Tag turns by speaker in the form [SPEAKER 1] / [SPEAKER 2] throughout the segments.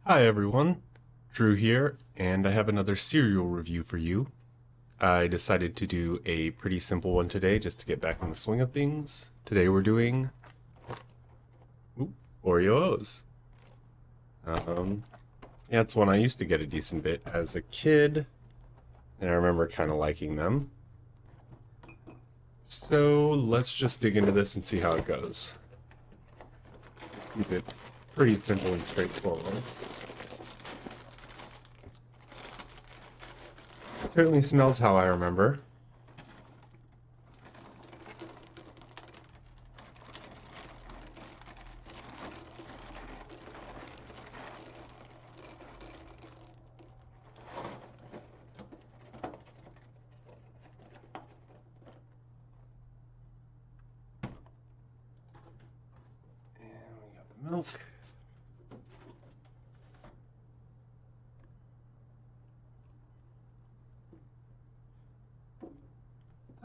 [SPEAKER 1] Hi everyone, Drew here, and I have another cereal review for you. I decided to do a pretty simple one today just to get back in the swing of things. Today we're doing Oreo O's. Um, yeah, it's one I used to get a decent bit as a kid, and I remember kind of liking them. So let's just dig into this and see how it goes. Keep it pretty simple and straightforward. Certainly smells how I remember. And we got the milk.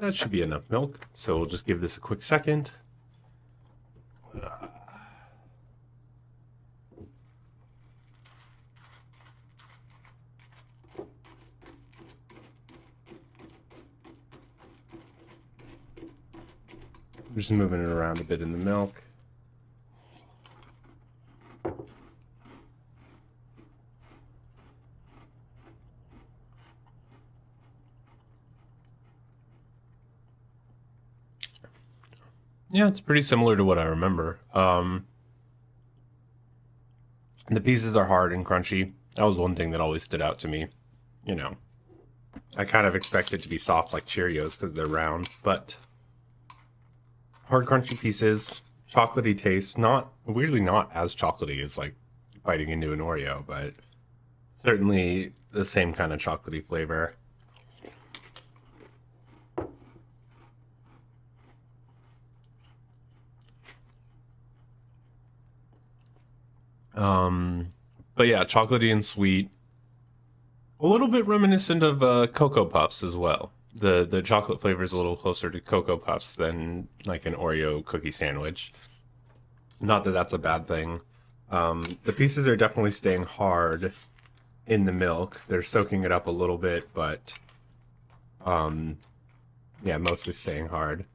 [SPEAKER 1] That should be enough milk, so we'll just give this a quick second. I'm just moving it around a bit in the milk. Yeah, it's pretty similar to what I remember. The pieces are hard and crunchy. That was one thing that always stood out to me. You know, I kind of expect it to be soft like Cheerios because they're round, but hard, crunchy pieces, chocolatey taste. Not weirdly not as chocolatey as like biting into an Oreo, but certainly the same kind of chocolatey flavor. Um, but yeah, chocolatey and sweet. A little bit reminiscent of Cocoa Puffs as well. The chocolate flavor is a little closer to Cocoa Puffs than like an Oreo cookie sandwich. Not that that's a bad thing. The pieces are definitely staying hard in the milk. They're soaking it up a little bit, but yeah, mostly staying hard.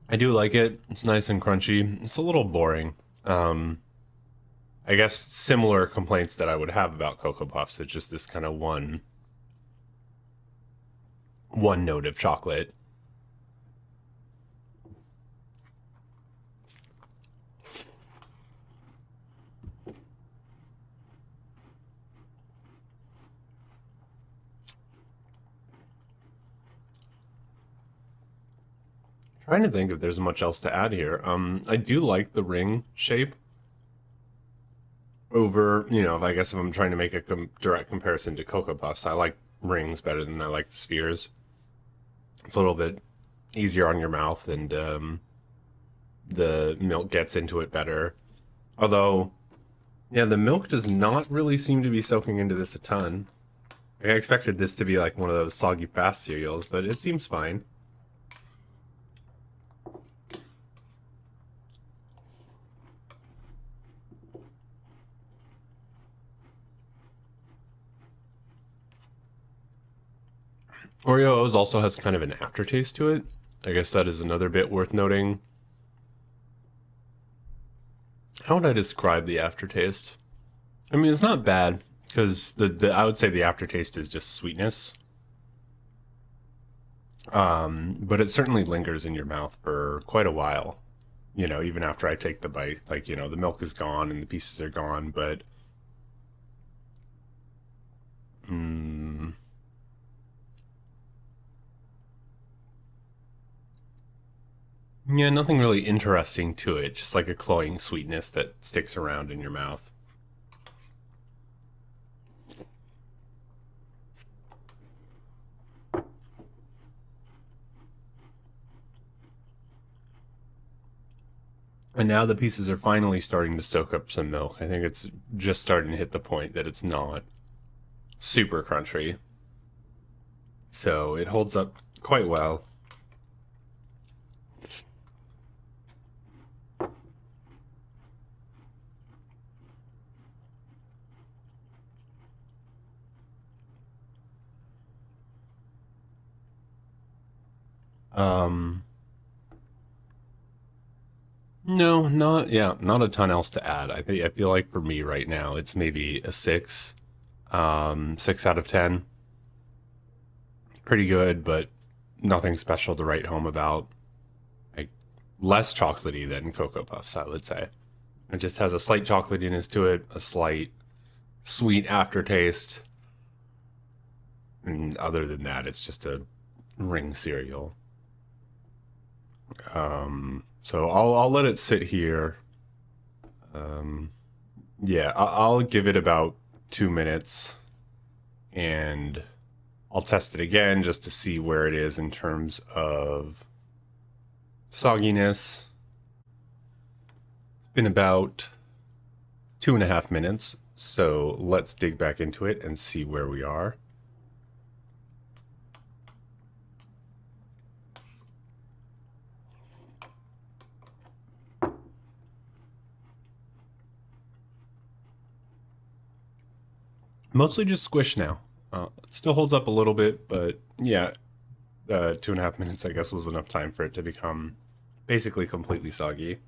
[SPEAKER 1] I do like it. It's nice and crunchy. It's a little boring. Um, I guess similar complaints that I would have about Cocoa Puffs. It's just this kind of one note of chocolate. Trying to think if there's much else to add here. I do like the ring shape over, if I'm trying to make a direct comparison to Cocoa Puffs, I like rings better than I like the spheres. It's a little bit easier on your mouth, and the milk gets into it better. Although, yeah, the milk does not really seem to be soaking into this a ton. I expected this to be like one of those soggy fast cereals, but it seems fine. Oreo O's also has kind of an aftertaste to it. I guess that is another bit worth noting. How would I describe the aftertaste? I mean, it's not bad because the I would say the aftertaste is just sweetness. But it certainly lingers in your mouth for quite a while. Even after I take the bite, like the milk is gone and the pieces are gone, but mm, yeah, nothing really interesting to it. Just like a cloying sweetness that sticks around in your mouth. And now the pieces are finally starting to soak up some milk. I think it's just starting to hit the point that it's not super crunchy. So it holds up quite well. No, not a ton else to add. I feel like for me right now, it's maybe a 6, 6 out of 10. Pretty good, but nothing special to write home about. Like less chocolatey than Cocoa Puffs, I would say. It just has a slight chocolatiness to it, a slight sweet aftertaste. And other than that, it's just a ring cereal. So I'll let it sit here. Yeah, I'll give it about 2 minutes, and I'll test it again just to see where it is in terms of sogginess. It's been about 2.5 minutes, so let's dig back into it and see where we are. Mostly just squish now. It still holds up a little bit, but yeah, 2.5 minutes I guess was enough time for it to become basically completely soggy.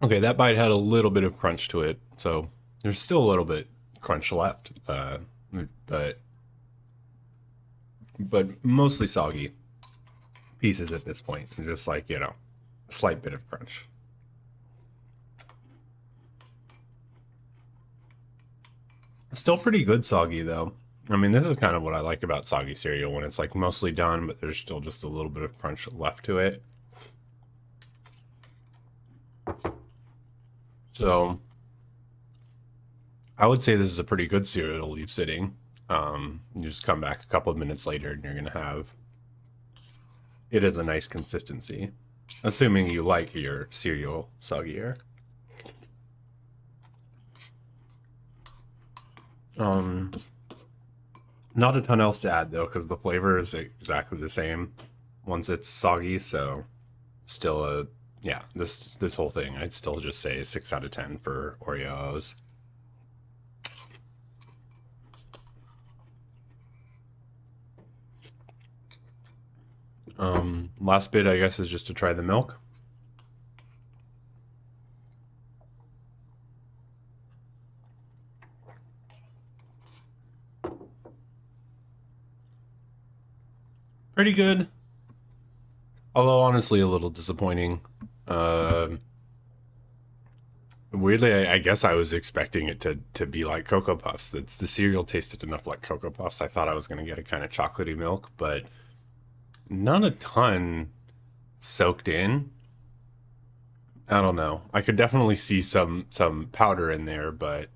[SPEAKER 1] Okay, that bite had a little bit of crunch to it, so there's still a little bit crunch left, but mostly soggy pieces at this point, and just like, a slight bit of crunch. Still pretty good soggy though. I mean, this is kind of what I like about soggy cereal, when it's like mostly done, but there's still just a little bit of crunch left to it. So I would say this is a pretty good cereal to leave sitting. You just come back a couple of minutes later and you're going to have it as a nice consistency, assuming you like your cereal soggier. Not a ton else to add though, because the flavor is exactly the same once it's soggy. So still yeah, this whole thing, I'd still just say 6 out of 10 for Oreo O's. Last bit, I guess, is just to try the milk. Pretty good. Although, honestly, a little disappointing. Weirdly, I guess I was expecting it to be like Cocoa Puffs. The cereal tasted enough like Cocoa Puffs. I thought I was going to get a kind of chocolatey milk, but not a ton soaked in. I don't know. I could definitely see some powder in there, but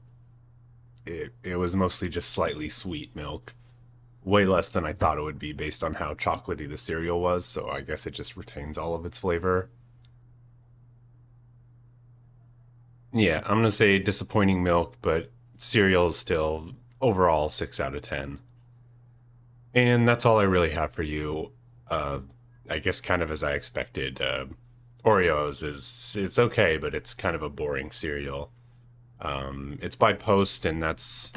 [SPEAKER 1] it was mostly just slightly sweet milk. Way less than I thought it would be based on how chocolatey the cereal was, so I guess it just retains all of its flavor. Yeah, I'm gonna say disappointing milk, but cereal is still overall 6 out of 10. And that's all I really have for you. Uh, I guess kind of as I expected. Oreos is it's okay, but it's kind of a boring cereal. It's by Post, and that's,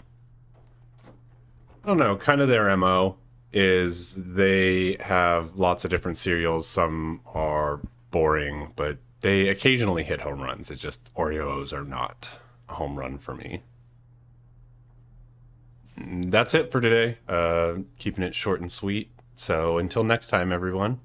[SPEAKER 1] I don't know, kind of their MO is they have lots of different cereals. Some are boring, but they occasionally hit home runs. It's just Oreos are not a home run for me. That's it for today. Keeping it short and sweet. So until next time, everyone.